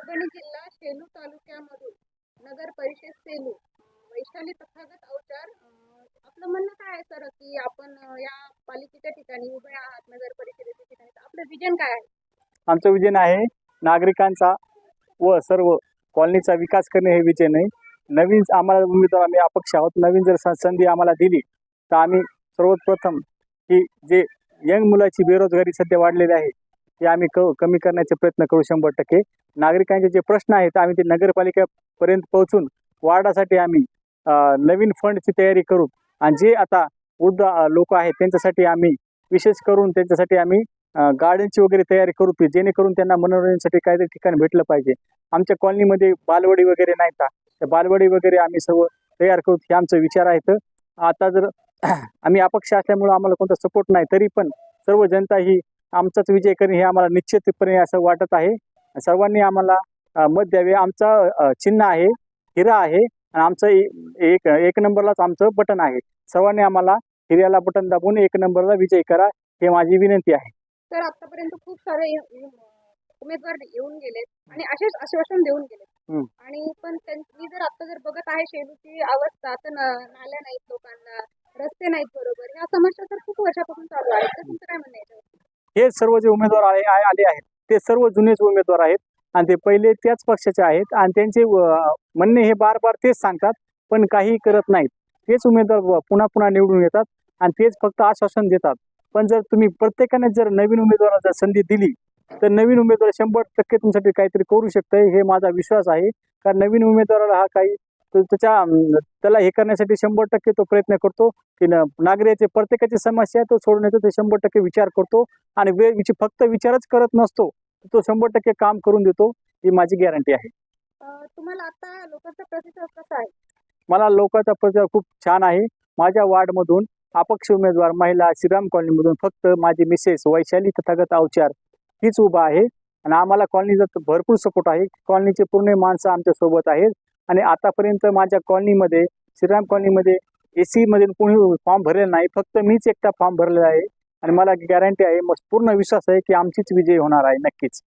परभणी जिल्हा सेलू तालुक्यामधून नगर परिषद सेलू वैशाली तथागत अवचार आपलं म्हणणं काय आहे सर की आपण या पालिकेच्या ठिकाणी उभे आहात नगर परिषदेच्या ठिकाणी तर आपलं विजन काय आहे? आमचं विजन आहे नागरिकांचा व सर्व कॉलनीचा विकास करणे हे विजन आहे. नवीन आम्हाला उमेदवार आम्ही अपक्ष आहोत. नवीन जर संधी आम्हाला दिली तर आम्ही सर्वप्रथम की जे यंग मुलाची बेरोजगारी सध्या वाढलेली आहे ते आम्ही कमी करण्याचे प्रयत्न करू 100%. नागरिकांचे जे प्रश्न आहेत आम्ही ते नगरपालिकेपर्यंत पोहोचून वार्डासाठी आम्ही नवीन फंडची तयारी करू आणि जे आता वृद्ध लोक आहेत त्यांच्यासाठी आम्ही विशेष करून त्यांच्यासाठी आम्ही गार्डनची वगैरे तयारी करू जेणेकरून त्यांना मनोरंजनासाठी काहीतरी ठिकाण भेटलं पाहिजे. आमच्या कॉलनीमध्ये बालवाडी वगैरे नाही का, त्या बालवाडी वगैरे आम्ही सर्व तयार करू हे आमचा विचार आहे. तर आता जर आम्ही अपक्ष असल्यामुळं आम्हाला कोणता सपोर्ट नाही तरी पण सर्व जनता ही आमचाच विजय करेल हे आम्हाला निश्चितपणे असं वाटत आहे. सर्वांनी आम्हाला मत द्यावे. आमचा चिन्ह आहे हिरा आहे आणि आमचं एक नंबरलाच आमचं बटन आहे. सर्वांनी आम्हाला हिऱ्याला बटन दाबून 1 नंबरला विजय करा हे माझी विनंती आहे. तर आतापर्यंत खूप सारे उमेदवार येऊन गेलेत आणि असेच आश्वासन देऊन गेलेत आणि पण त्यांनी जर आता जर बघत आहे सेलूची अवस्था तर नाल्या नाहीत, लोकांना रस्ते नाहीत बरोबर, ह्या समस्या तर खूप वर्षापासून चालू आहेत. तर तुमचं काय म्हणणं याच्यावर? हे सर्व जे उमेदवार आले आहेत ते सर्व जुनेच उमेदवार आहेत आणि ते पहिले त्याच पक्षाचे आहेत आणि त्यांचे म्हणणे हे बार तेच सांगतात पण काही करत नाहीत. तेच उमेदवार पुन्हा पुन्हा निवडून येतात आणि तेच फक्त आश्वासन देतात. पण जर तुम्ही प्रत्येकाने जर नवीन उमेदवाराला जर संधी दिली तर नवीन उमेदवार 100% तुमच्यासाठी काहीतरी करू शकतंय हे माझा विश्वास आहे. कारण नवीन उमेदवाराला हा काही त्याला हे करण्यासाठी 100% तो प्रयत्न करतो की नागरिकाची प्रत्येकाची समस्या आहे तो सोडवण्याचा ते 100% विचार करतो आणि फक्त विचारच करत नसतो, तो 100% काम करून देतो ही माझी गॅरंटी आहे. तुम्हाला आता लोकांचा प्रतिसाद कसा आहे? मला लोकांचा प्रतिसाद खूप छान आहे. माझ्या वार्डमधून अपक्ष उमेदवार महिला श्रीराम कॉलनीमधून फक्त माझी मिसेस वैशाली तथागत अवचार हीच उभा आहे आणि आम्हाला कॉलनीचा भरपूर सपोर्ट आहे. कॉलनीचे पूर्ण माणसं आमच्या सोबत आहेत आणि आतापर्यंत माझ्या कॉलनीमध्ये श्रीराम कॉलनीमध्ये AC मध्ये कोणी फॉर्म भरलेला नाही, फक्त मीच एकटा फॉर्म भरलेला आहे आणि मला गॅरंटी आहे, पूर्ण विश्वास आहे की आमचीच विजय होणार आहे नक्कीच.